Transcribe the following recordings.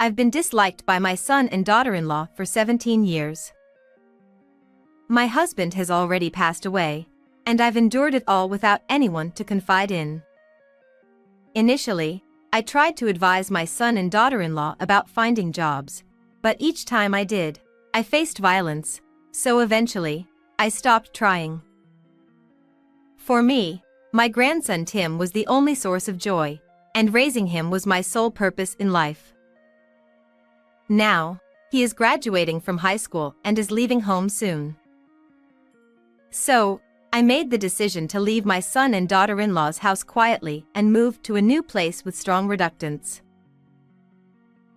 I've been disliked by my son and daughter-in-law for 17 years. My husband has already passed away, and I've endured it all without anyone to confide in. Initially, I tried to advise my son and daughter-in-law about finding jobs, but each time I did, I faced violence, so eventually, I stopped trying. For me, my grandson Tim was the only source of joy, and raising him was my sole purpose in life. Now, he is graduating from high school and is leaving home soon. So, I made the decision to leave my son and daughter-in-law's house quietly and move to a new place with strong reductants.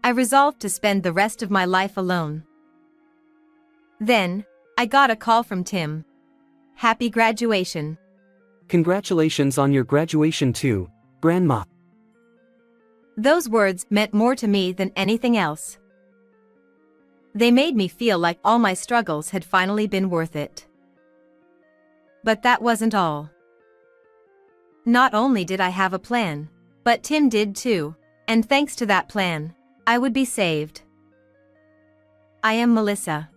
I resolved to spend the rest of my life alone. Then, I got a call from Tim. Happy graduation. Congratulations on your graduation too, Grandma. Those words meant more to me than anything else. They made me feel like all my struggles had finally been worth it. But that wasn't all. Not only did I have a plan, but Tim did too, and thanks to that plan, I would be saved. I am Melissa.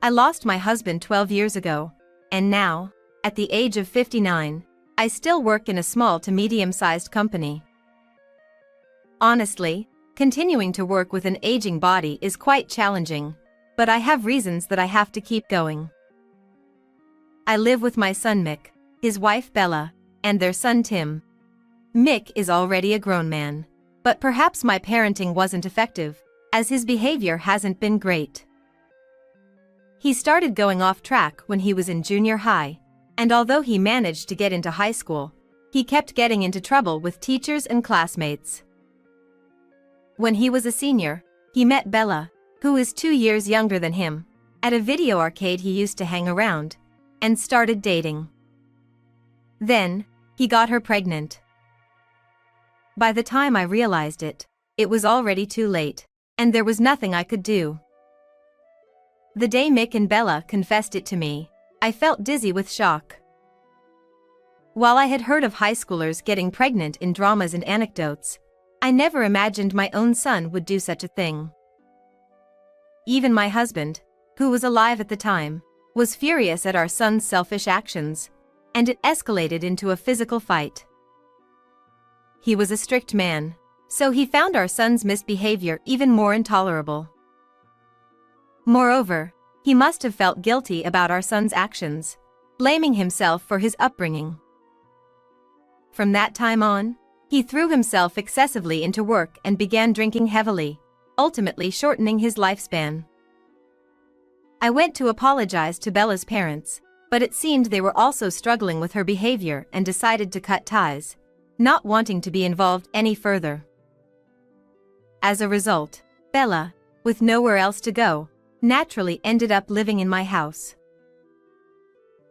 I lost my husband 12 years ago, and now, at the age of 59, I still work in a small to medium-sized company. Honestly, continuing to work with an aging body is quite challenging, but I have reasons that I have to keep going. I live with my son Mick, his wife Bella, and their son Tim. Mick is already a grown man, but perhaps my parenting wasn't effective, as his behavior hasn't been great. He started going off track when he was in junior high, and although he managed to get into high school, he kept getting into trouble with teachers and classmates. When he was a senior, he met Bella, who is 2 years younger than him, at a video arcade he used to hang around, and started dating. Then, he got her pregnant. By the time I realized it, it was already too late, and there was nothing I could do. The day Mick and Bella confessed it to me, I felt dizzy with shock. While I had heard of high schoolers getting pregnant in dramas and anecdotes, I never imagined my own son would do such a thing. Even my husband, who was alive at the time, was furious at our son's selfish actions, and it escalated into a physical fight. He was a strict man, so he found our son's misbehavior even more intolerable. Moreover, he must have felt guilty about our son's actions, blaming himself for his upbringing. From that time on, he threw himself excessively into work and began drinking heavily, ultimately shortening his lifespan. I went to apologize to Bella's parents, but it seemed they were also struggling with her behavior and decided to cut ties, not wanting to be involved any further. As a result, Bella, with nowhere else to go, naturally ended up living in my house.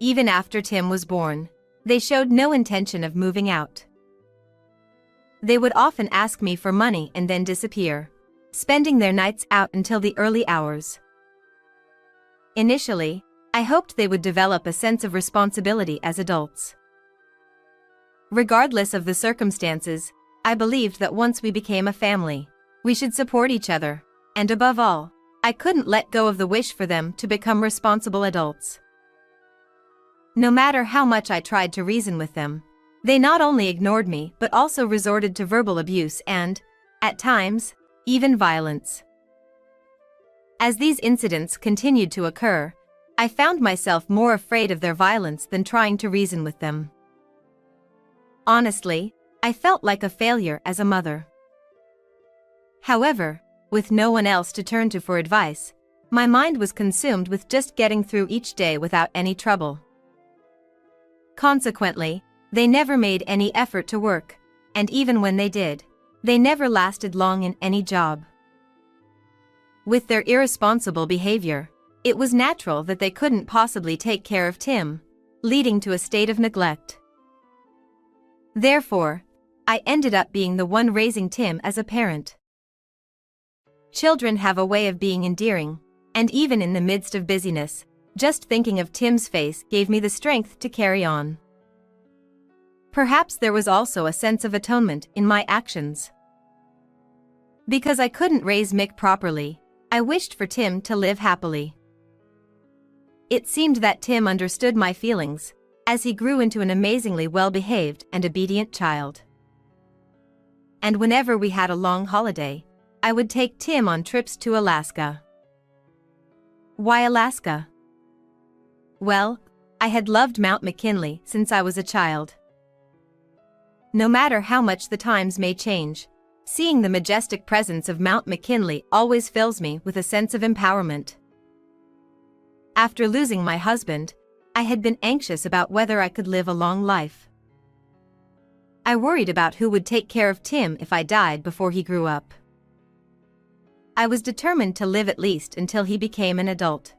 Even after Tim was born, they showed no intention of moving out. They would often ask me for money and then disappear, spending their nights out until the early hours. Initially, I hoped they would develop a sense of responsibility as adults. Regardless of the circumstances, I believed that once we became a family, we should support each other, and above all, I couldn't let go of the wish for them to become responsible adults. No matter how much I tried to reason with them, they not only ignored me but also resorted to verbal abuse and, at times, even violence. As these incidents continued to occur, I found myself more afraid of their violence than trying to reason with them. Honestly, I felt like a failure as a mother. However, with no one else to turn to for advice, my mind was consumed with just getting through each day without any trouble. Consequently, they never made any effort to work, and even when they did, they never lasted long in any job. With their irresponsible behavior, it was natural that they couldn't possibly take care of Tim, leading to a state of neglect. Therefore, I ended up being the one raising Tim as a parent. Children have a way of being endearing, and even in the midst of busyness, just thinking of Tim's face gave me the strength to carry on. Perhaps there was also a sense of atonement in my actions. Because I couldn't raise Mick properly, I wished for Tim to live happily. It seemed that Tim understood my feelings, as he grew into an amazingly well-behaved and obedient child. And whenever we had a long holiday, I would take Tim on trips to Alaska. Why Alaska? Well, I had loved Mount McKinley since I was a child. No matter how much the times may change, seeing the majestic presence of Mount McKinley always fills me with a sense of empowerment. After losing my husband, I had been anxious about whether I could live a long life. I worried about who would take care of Tim if I died before he grew up. I was determined to live at least until he became an adult.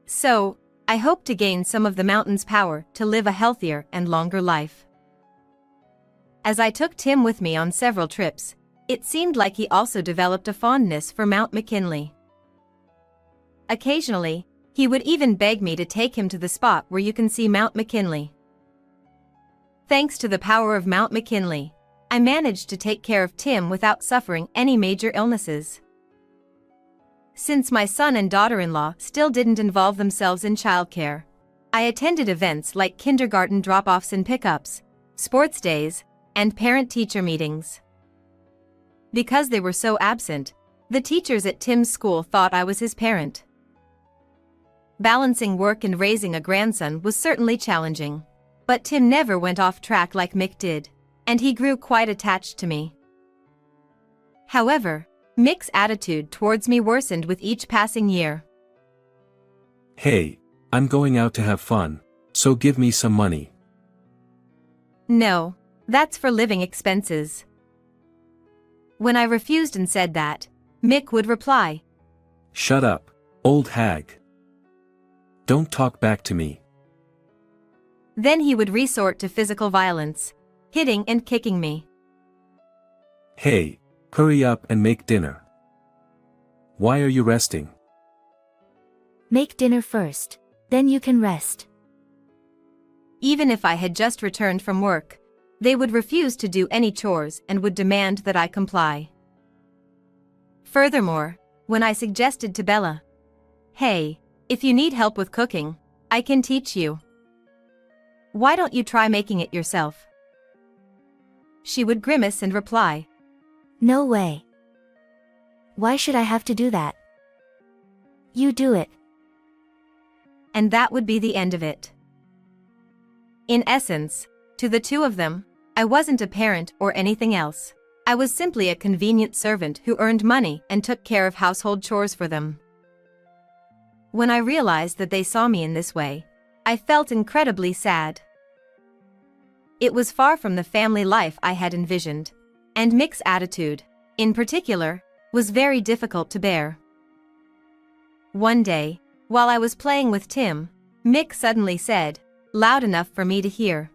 So, I hoped to gain some of the mountain's power to live a healthier and longer life. As I took Tim with me on several trips, it seemed like he also developed a fondness for Mount McKinley. Occasionally, he would even beg me to take him to the spot where you can see Mount McKinley. Thanks to the power of Mount McKinley, I managed to take care of Tim without suffering any major illnesses. Since my son and daughter-in-law still didn't involve themselves in childcare, I attended events like kindergarten drop-offs and pickups, sports days, and parent-teacher meetings. Because they were so absent, the teachers at Tim's school thought I was his parent. Balancing work and raising a grandson was certainly challenging, but Tim never went off track like Mick did, and he grew quite attached to me. However, Mick's attitude towards me worsened with each passing year. Hey, I'm going out to have fun, so give me some money. No, that's for living expenses. When I refused and said that, Mick would reply, Shut up, old hag. Don't talk back to me. Then he would resort to physical violence, hitting and kicking me. Hey, hurry up and make dinner. Why are you resting? Make dinner first, then you can rest. Even if I had just returned from work, they would refuse to do any chores and would demand that I comply. Furthermore, when I suggested to Bella, "Hey, if you need help with cooking, I can teach you. Why don't you try making it yourself?" She would grimace and reply, No way. Why should I have to do that? You do it. and that would be the end of it. In essence, to the two of them, I wasn't a parent or anything else. I was simply a convenient servant who earned money and took care of household chores for them. When I realized that they saw me in this way, I felt incredibly sad. It was far from the family life I had envisioned, and Mick's attitude, in particular, was very difficult to bear. One day, while I was playing with Tim, Mick suddenly said, loud enough for me to hear,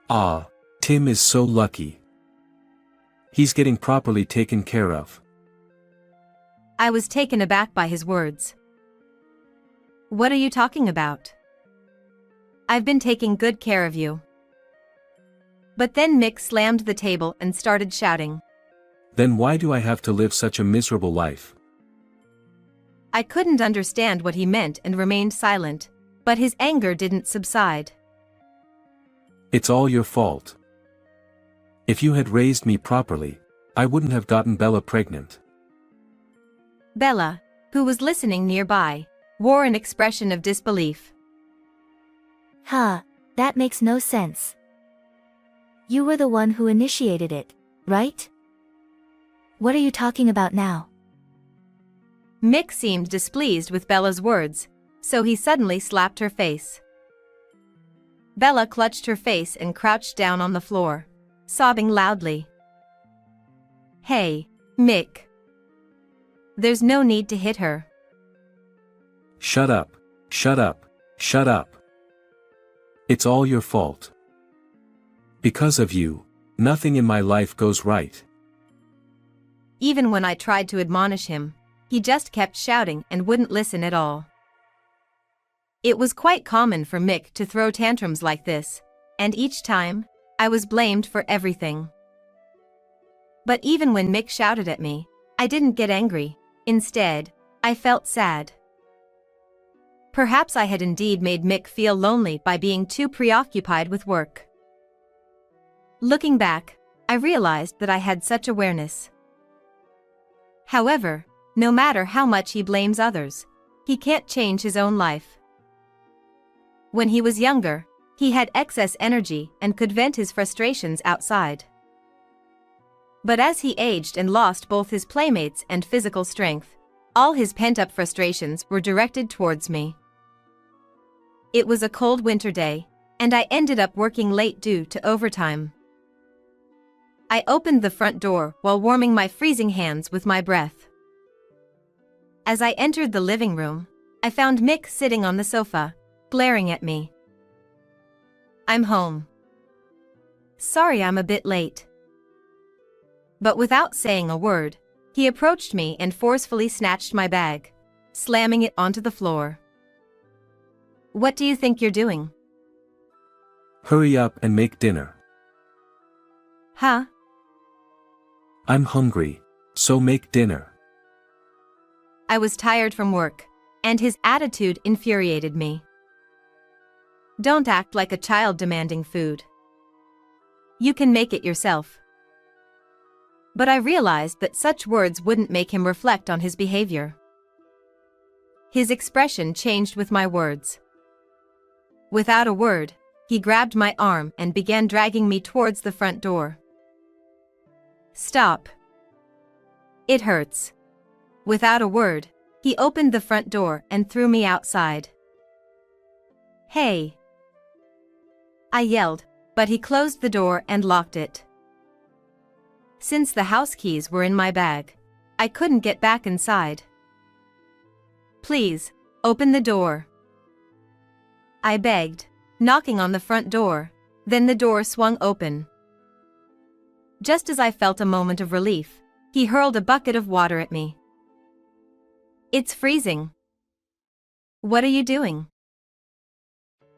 Ah, Tim is so lucky. He's getting properly taken care of. I was taken aback by his words. What are you talking about? I've been taking good care of you. But then Mick slammed the table and started shouting. Then why do I have to live such a miserable life? I couldn't understand what he meant and remained silent, but his anger didn't subside. It's all your fault. If you had raised me properly, I wouldn't have gotten Bella pregnant. Bella, who was listening nearby, wore an expression of disbelief. Huh, that makes no sense. You were the one who initiated it, right? What are you talking about now? Mick seemed displeased with Bella's words, so he suddenly slapped her face. Bella clutched her face and crouched down on the floor, sobbing loudly. Hey, Mick. There's no need to hit her. Shut up, shut up, shut up. It's all your fault. Because of you, nothing in my life goes right. Even when I tried to admonish him, he just kept shouting and wouldn't listen at all. It was quite common for Mick to throw tantrums like this, and each time, I was blamed for everything. But even when Mick shouted at me, I didn't get angry. Instead, I felt sad. Perhaps I had indeed made Mick feel lonely by being too preoccupied with work. Looking back, I realized that I had such awareness. However, no matter how much he blames others, he can't change his own life. When he was younger, he had excess energy and could vent his frustrations outside. But as he aged and lost both his playmates and physical strength, all his pent-up frustrations were directed towards me. It was a cold winter day, and I ended up working late due to overtime. I opened the front door while warming my freezing hands with my breath. As I entered the living room, I found Mick sitting on the sofa, glaring at me. "I'm home. Sorry I'm a bit late." But without saying a word, he approached me and forcefully snatched my bag, slamming it onto the floor. "What do you think you're doing?" Hurry up and make dinner. "Huh?" I'm hungry, so make dinner. I was tired from work, and his attitude infuriated me. "Don't act like a child demanding food. You can make it yourself." But I realized that such words wouldn't make him reflect on his behavior. His expression changed with my words. Without a word, he grabbed my arm and began dragging me towards the front door. "Stop. It hurts." Without a word, he opened the front door and threw me outside. "Hey!" I yelled, but he closed the door and locked it. Since the house keys were in my bag, I couldn't get back inside. "Please, open the door," I begged, knocking on the front door. Then the door swung open. Just as I felt a moment of relief, he hurled a bucket of water at me. "It's freezing." "What are you doing?"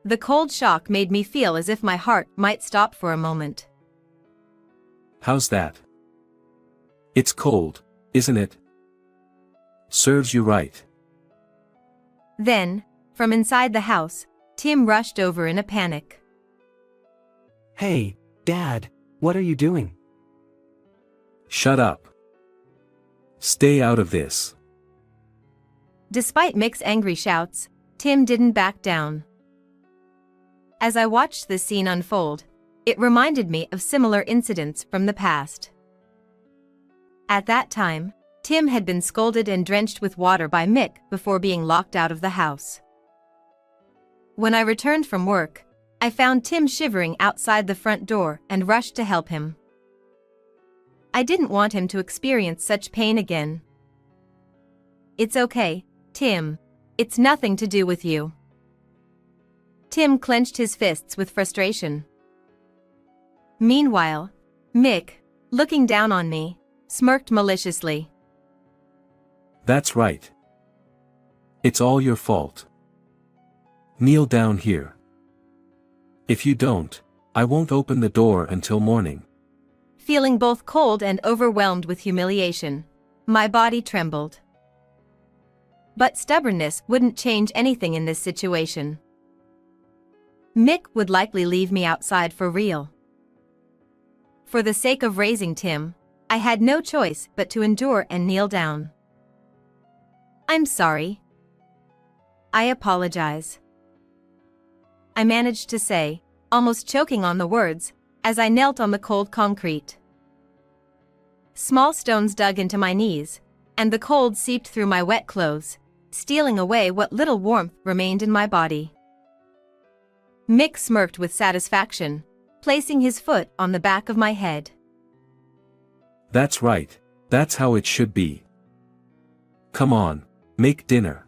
The cold shock made me feel as if my heart might stop for a moment. How's that? It's cold, isn't it? Serves you right. Then, from inside the house, Tim rushed over in a panic. Hey, Dad, what are you doing? Shut up. Stay out of this. Despite Mick's angry shouts, Tim didn't back down. As I watched this scene unfold, it reminded me of similar incidents from the past. At that time, Tim had been scolded and drenched with water by Mick before being locked out of the house. When I returned from work, I found Tim shivering outside the front door and rushed to help him. I didn't want him to experience such pain again. "It's okay, Tim. It's nothing to do with you." Tim clenched his fists with frustration. Meanwhile, Mick, looking down on me, smirked maliciously. That's right. It's all your fault. Kneel down here. If you don't, I won't open the door until morning. Feeling both cold and overwhelmed with humiliation, my body trembled. But stubbornness wouldn't change anything in this situation. Mick would likely leave me outside for real. For the sake of raising Tim, I had no choice but to endure and kneel down. "I'm sorry. I apologize," I managed to say, almost choking on the words, as I knelt on the cold concrete. Small stones dug into my knees, and the cold seeped through my wet clothes, stealing away what little warmth remained in my body. Mick smirked with satisfaction, placing his foot on the back of my head. That's right, that's how it should be. Come on, make dinner.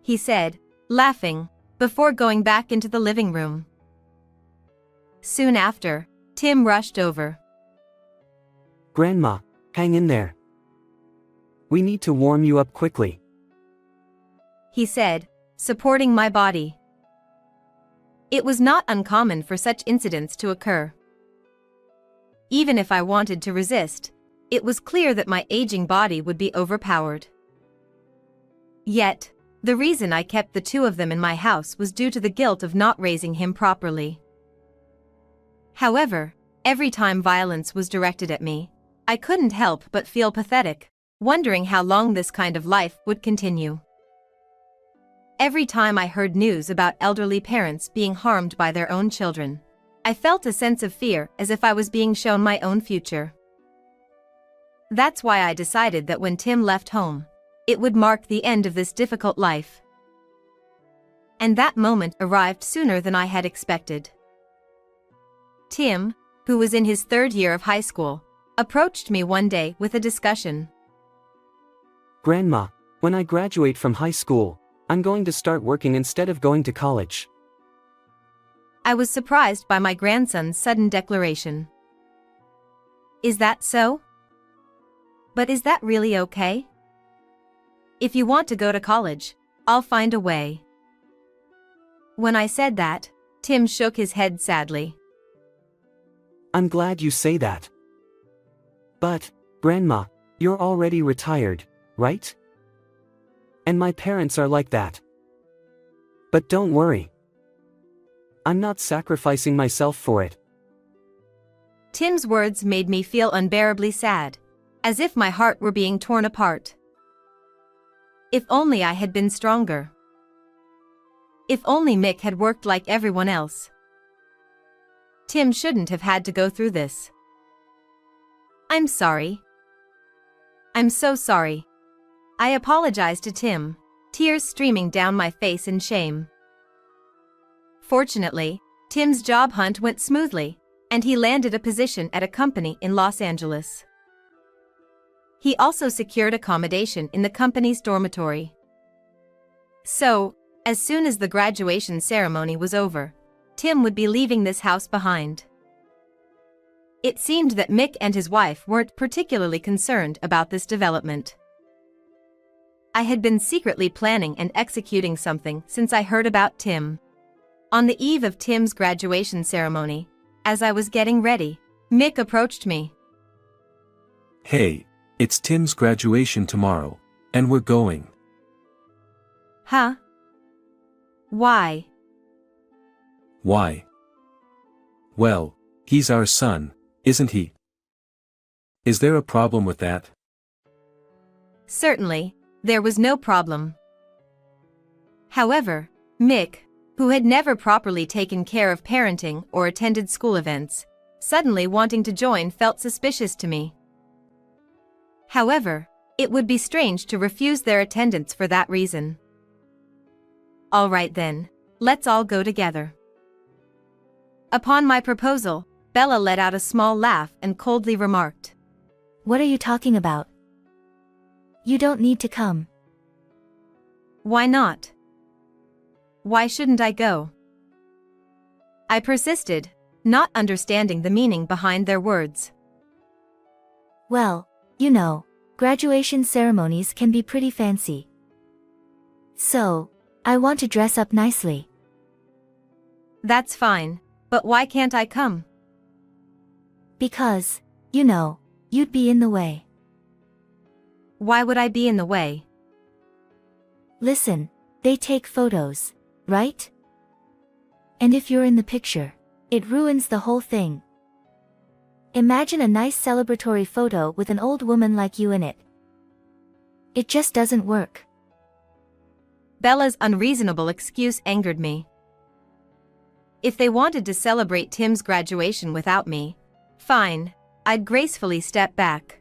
He said, laughing, before going back into the living room. Soon after, Tim rushed over. Grandma, hang in there. We need to warm you up quickly, he said, supporting my body. It was not uncommon for such incidents to occur. even if I wanted to resist, it was clear that my aging body would be overpowered. Yet, the reason I kept the two of them in my house was due to the guilt of not raising him properly. However, every time violence was directed at me, I couldn't help but feel pathetic, wondering how long this kind of life would continue. Every time I heard news about elderly parents being harmed by their own children, I felt a sense of fear, as if I was being shown my own future. That's why I decided that when Tim left home, it would mark the end of this difficult life. And that moment arrived sooner than I had expected. Tim, who was in his third year of high school, approached me one day with a discussion. Grandma, when I graduate from high school, I'm going to start working instead of going to college. I was surprised by my grandson's sudden declaration. Is that so? But is that really okay? If you want to go to college, I'll find a way. When I said that, Tim shook his head sadly. I'm glad you say that. But, Grandma, you're already retired, right? And my parents are like that. But don't worry. I'm not sacrificing myself for it. Tim's words made me feel unbearably sad, as if my heart were being torn apart. If only I had been stronger. If only Mick had worked like everyone else. Tim shouldn't have had to go through this. I'm sorry. I'm so sorry. I apologized to Tim, tears streaming down my face in shame. Fortunately, Tim's job hunt went smoothly, and he landed a position at a company in Los Angeles. He also secured accommodation in the company's dormitory. So, as soon as the graduation ceremony was over, Tim would be leaving this house behind. It seemed that Mick and his wife weren't particularly concerned about this development. I had been secretly planning and executing something since I heard about Tim. On the eve of Tim's graduation ceremony, as I was getting ready, Mick approached me. Hey, it's Tim's graduation tomorrow, and we're going. Huh? Why? Why? Well, he's our son, isn't he? Is there a problem with that? Certainly, there was no problem. However, Mick, who had never properly taken care of parenting or attended school events, suddenly wanting to join felt suspicious to me. However, it would be strange to refuse their attendance for that reason. All right then, let's all go together. Upon my proposal, Bella let out a small laugh and coldly remarked, What are you talking about? You don't need to come. Why not? Why shouldn't I go? I persisted, not understanding the meaning behind their words. Well, you know, graduation ceremonies can be pretty fancy. So, I want to dress up nicely. That's fine, but why can't I come? Because, you know, you'd be in the way. Why would I be in the way? Listen, they take photos, right? And if you're in the picture, it ruins the whole thing. Imagine a nice celebratory photo with an old woman like you in it. It just doesn't work. Bella's unreasonable excuse angered me. If they wanted to celebrate Tim's graduation without me, fine, I'd gracefully step back.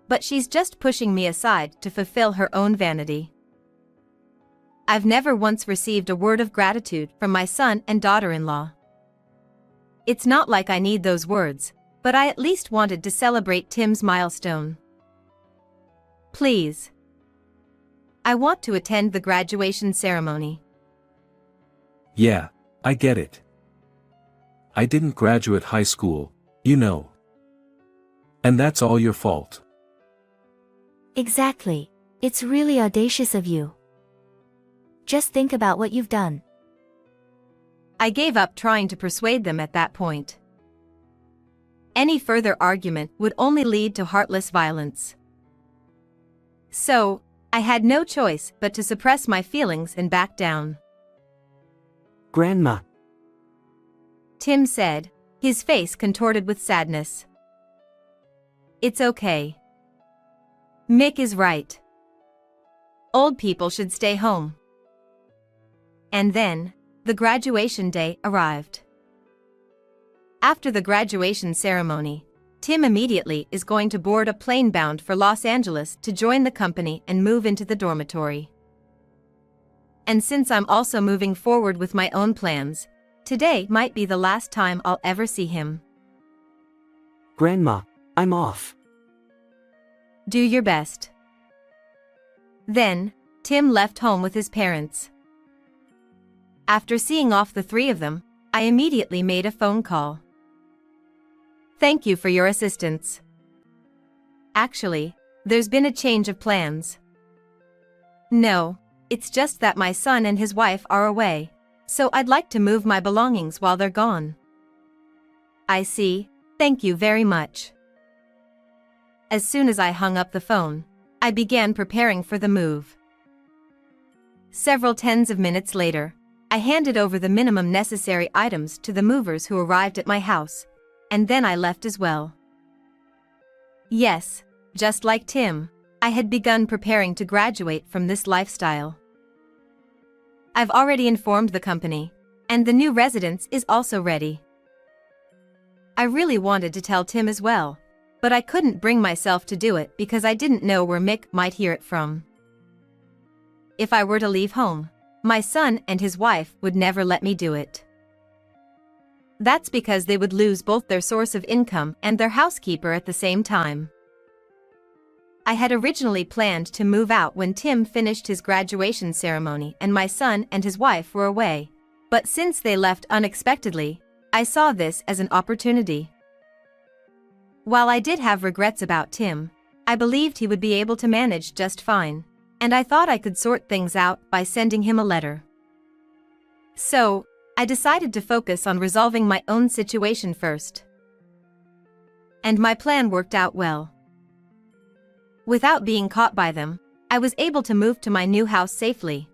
But she's just pushing me aside to fulfill her own vanity. I've never once received a word of gratitude from my son and daughter-in-law. It's not like I need those words, but I at least wanted to celebrate Tim's milestone. Please. I want to attend the graduation ceremony. Yeah, I get it. I didn't graduate high school, you know. And that's all your fault. Exactly. It's really audacious of you. Just think about what you've done. I gave up trying to persuade them at that point. Any further argument would only lead to heartless violence. So, I had no choice but to suppress my feelings and back down. Grandma. Tim said, his face contorted with sadness. It's okay. Mick is right. Old people should stay home. And then, the graduation day arrived. After the graduation ceremony, Tim immediately is going to board a plane bound for Los Angeles to join the company and move into the dormitory. And since I'm also moving forward with my own plans, today might be the last time I'll ever see him. Grandma, I'm off. Do your best. Then, Tim left home with his parents. After seeing off the three of them, I immediately made a phone call. Thank you for your assistance. Actually, there's been a change of plans. No, it's just that my son and his wife are away, so I'd like to move my belongings while they're gone. I see, thank you very much. As soon as I hung up the phone, I began preparing for the move. Several tens of minutes later, I handed over the minimum necessary items to the movers who arrived at my house, and then I left as well. Yes, just like Tim, I had begun preparing to graduate from this lifestyle. I've already informed the company, and the new residence is also ready. I really wanted to tell Tim as well, but I couldn't bring myself to do it because I didn't know where Mick might hear it from. If I were to leave home, my son and his wife would never let me do it. That's because they would lose both their source of income and their housekeeper at the same time. I had originally planned to move out when Tim finished his graduation ceremony and my son and his wife were away, but since they left unexpectedly, I saw this as an opportunity. While I did have regrets about Tim, I believed he would be able to manage just fine, and I thought I could sort things out by sending him a letter. So, I decided to focus on resolving my own situation first. And my plan worked out well. Without being caught by them, I was able to move to my new house safely.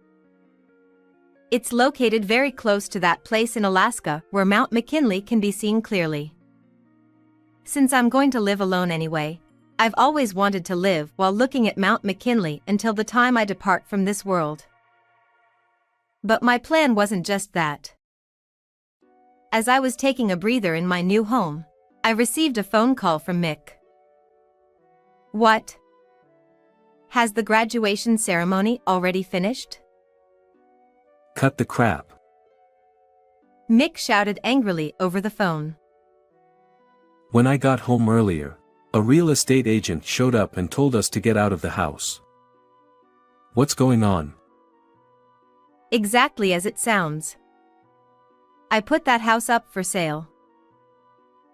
It's located very close to that place in Alaska where Mount McKinley can be seen clearly. Since I'm going to live alone anyway, I've always wanted to live while looking at Mount McKinley until the time I depart from this world. But my plan wasn't just that. As I was taking a breather in my new home, I received a phone call from Mick. What? Has the graduation ceremony already finished? Cut the crap. Mick shouted angrily over the phone. When I got home earlier, a real estate agent showed up and told us to get out of the house. What's going on? Exactly as it sounds. I put that house up for sale.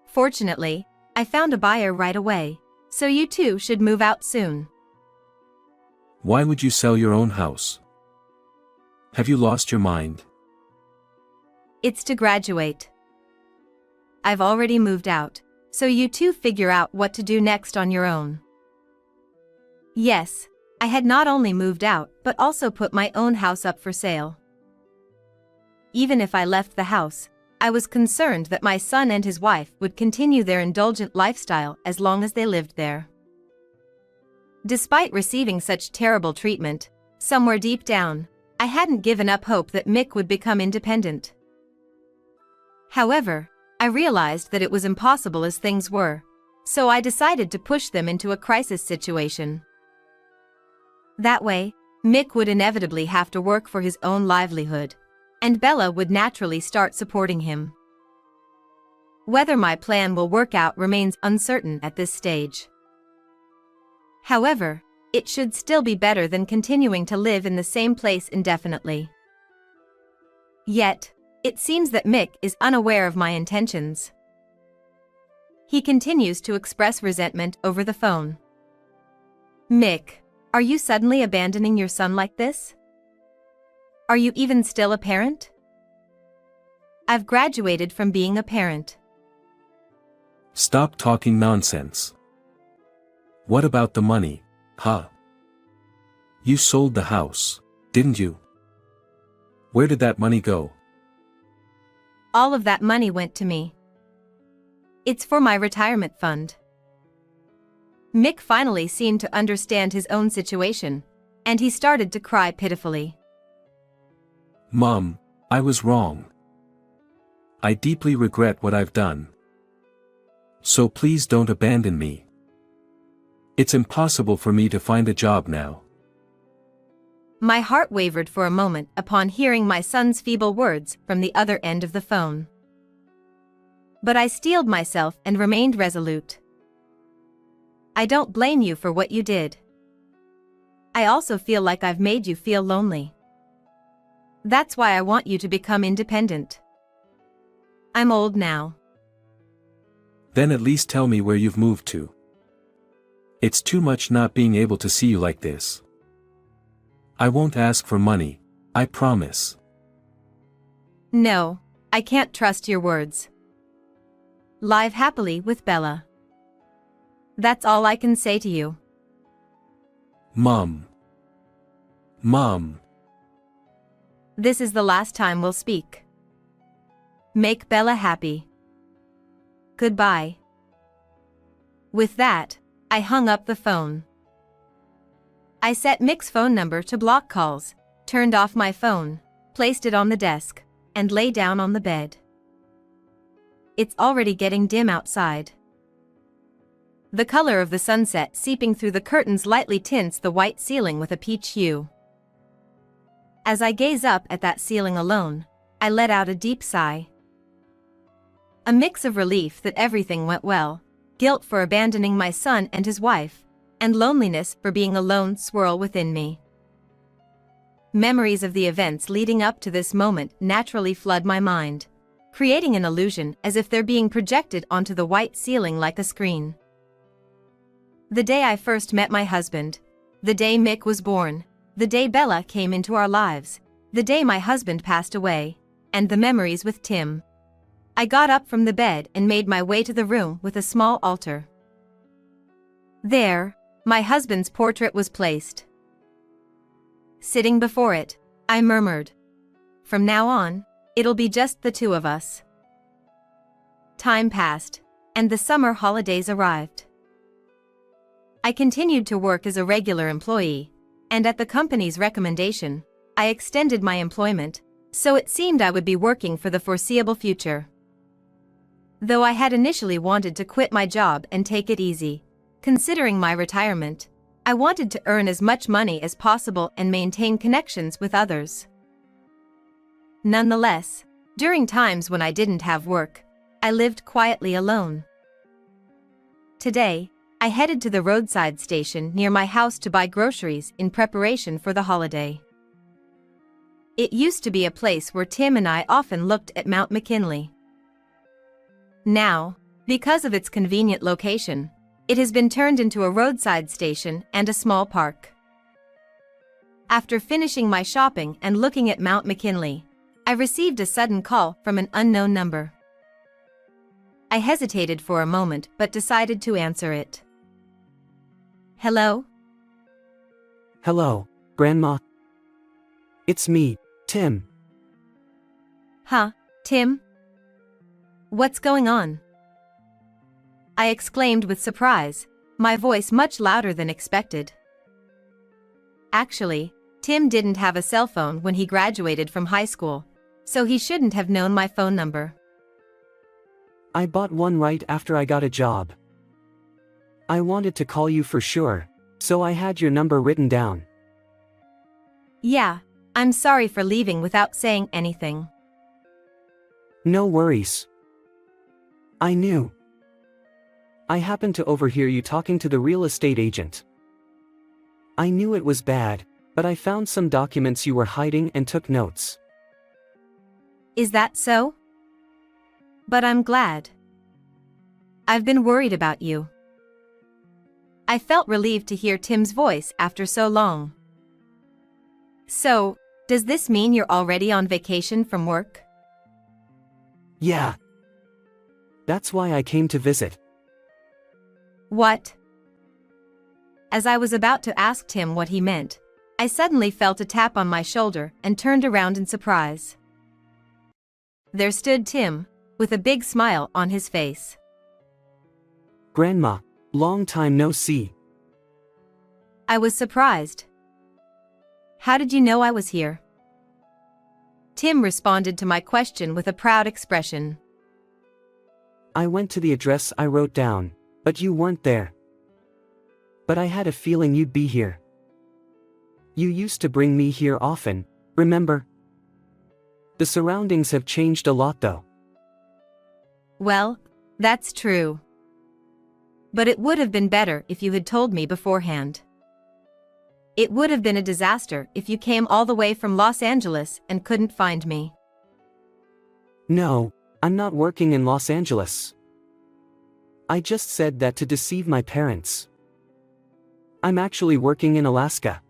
Fortunately, I found a buyer right away, so you two should move out soon. Why would you sell your own house? Have you lost your mind? It's to graduate. I've already moved out, so you two figure out what to do next on your own. Yes, I had not only moved out but also put my own house up for sale. Even if I left the house, I was concerned that my son and his wife would continue their indulgent lifestyle as long as they lived there. Despite receiving such terrible treatment, somewhere deep down, I hadn't given up hope that Mick would become independent. However, I realized that it was impossible as things were, so I decided to push them into a crisis situation. That way, Mick would inevitably have to work for his own livelihood, and Bella would naturally start supporting him. Whether my plan will work out remains uncertain at this stage. However, it should still be better than continuing to live in the same place indefinitely. Yet, it seems that Mick is unaware of my intentions. He continues to express resentment over the phone. Mick, are you suddenly abandoning your son like this? Are you even still a parent? I've graduated from being a parent. Stop talking nonsense. What about the money, huh? You sold the house, didn't you? Where did that money go? All of that money went to me. It's for my retirement fund. Mick finally seemed to understand his own situation, and he started to cry pitifully. Mom, I was wrong. I deeply regret what I've done. So please don't abandon me. It's impossible for me to find a job now. My heart wavered for a moment upon hearing my son's feeble words from the other end of the phone. But I steeled myself and remained resolute. I don't blame you for what you did. I also feel like I've made you feel lonely. That's why I want you to become independent. I'm old now. Then at least tell me where you've moved to. It's too much not being able to see you like this. I won't ask for money, I promise. No, I can't trust your words. Live happily with Bella. That's all I can say to you. Mom. Mom. This is the last time we'll speak. Make Bella happy. Goodbye. With that, I hung up the phone. I set Mick's phone number to block calls, turned off my phone, placed it on the desk, and lay down on the bed. It's already getting dim outside. The color of the sunset seeping through the curtains lightly tints the white ceiling with a peach hue. As I gaze up at that ceiling alone, I let out a deep sigh. A mix of relief that everything went well, guilt for abandoning my son and his wife, and loneliness for being alone swirl within me. Memories of the events leading up to this moment naturally flood my mind, creating an illusion as if they're being projected onto the white ceiling like a screen. The day I first met my husband, the day Mick was born, the day Bella came into our lives, the day my husband passed away, and the memories with Tim. I got up from the bed and made my way to the room with a small altar. There, my husband's portrait was placed. Sitting before it, I murmured, "From now on, it'll be just the two of us." Time passed, and the summer holidays arrived. I continued to work as a regular employee, and at the company's recommendation, I extended my employment, so it seemed I would be working for the foreseeable future. Though I had initially wanted to quit my job and take it easy, considering my retirement, I wanted to earn as much money as possible and maintain connections with others. Nonetheless, during times when I didn't have work, I lived quietly alone. Today, I headed to the roadside station near my house to buy groceries in preparation for the holiday. It used to be a place where Tim and I often looked at Mount McKinley. Now, because of its convenient location, it has been turned into a roadside station and a small park. After finishing my shopping and looking at Mount McKinley, I received a sudden call from an unknown number. I hesitated for a moment but decided to answer it. Hello? Hello, Grandma. It's me, Tim. Huh, Tim? What's going on? I exclaimed with surprise, my voice much louder than expected. Actually, Tim didn't have a cell phone when he graduated from high school, so he shouldn't have known my phone number. I bought one right after I got a job. I wanted to call you for sure, so I had your number written down. Yeah, I'm sorry for leaving without saying anything. No worries. I knew. I happened to overhear you talking to the real estate agent. I knew it was bad, but I found some documents you were hiding and took notes. Is that so? But I'm glad. I've been worried about you. I felt relieved to hear Tim's voice after so long. So, does this mean you're already on vacation from work? Yeah. That's why I came to visit, What? As I was about to ask Tim what he meant, I suddenly felt a tap on my shoulder and turned around in surprise. There stood Tim, with a big smile on his face. Grandma, long time no see. I was surprised. How did you know I was here? Tim responded to my question with a proud expression. I went to the address I wrote down, but you weren't there. But I had a feeling you'd be here. You used to bring me here often, remember? The surroundings have changed a lot though. Well, that's true. But it would have been better if you had told me beforehand. It would have been a disaster if you came all the way from Los Angeles and couldn't find me. No, I'm not working in Los Angeles. I just said that to deceive my parents. I'm actually working in Alaska.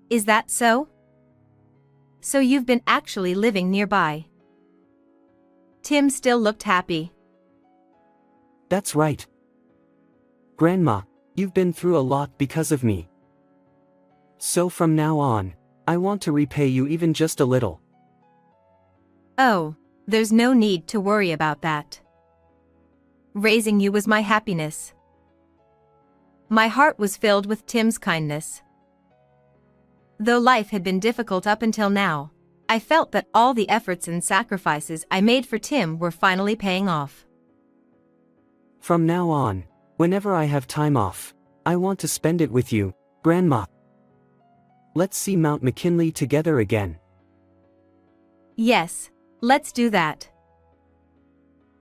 Is that so? So you've been actually living nearby. Tim still looked happy. That's right. Grandma, you've been through a lot because of me. So from now on, I want to repay you even just a little. Oh, there's no need to worry about that. Raising you was my happiness. My heart was filled with Tim's kindness. Though life had been difficult up until now, I felt that all the efforts and sacrifices I made for Tim were finally paying off. From now on, whenever I have time off, I want to spend it with you, Grandma. Let's see Mount McKinley together again. Yes, let's do that.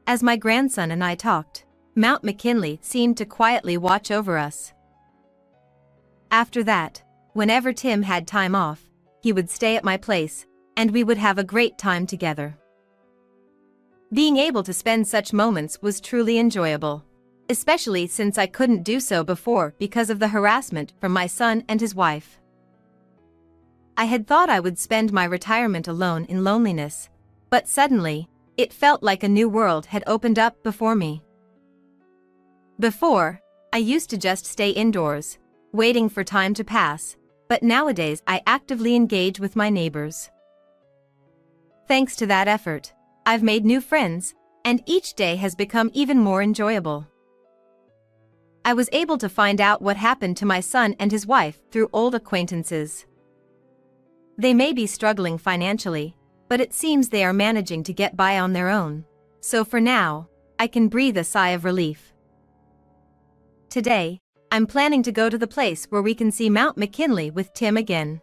As my grandson and I talked, Mount McKinley seemed to quietly watch over us. After that, whenever Tim had time off, he would stay at my place, and we would have a great time together. Being able to spend such moments was truly enjoyable, especially since I couldn't do so before because of the harassment from my son and his wife. I had thought I would spend my retirement alone in loneliness, but suddenly, it felt like a new world had opened up before me. Before, I used to just stay indoors, waiting for time to pass, but nowadays I actively engage with my neighbors. Thanks to that effort, I've made new friends, and each day has become even more enjoyable. I was able to find out what happened to my son and his wife through old acquaintances. They may be struggling financially, but it seems they are managing to get by on their own, so for now, I can breathe a sigh of relief. Today, I'm planning to go to the place where we can see Mount McKinley with Tim again.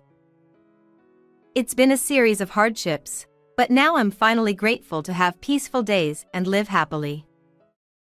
It's been a series of hardships, but now I'm finally grateful to have peaceful days and live happily.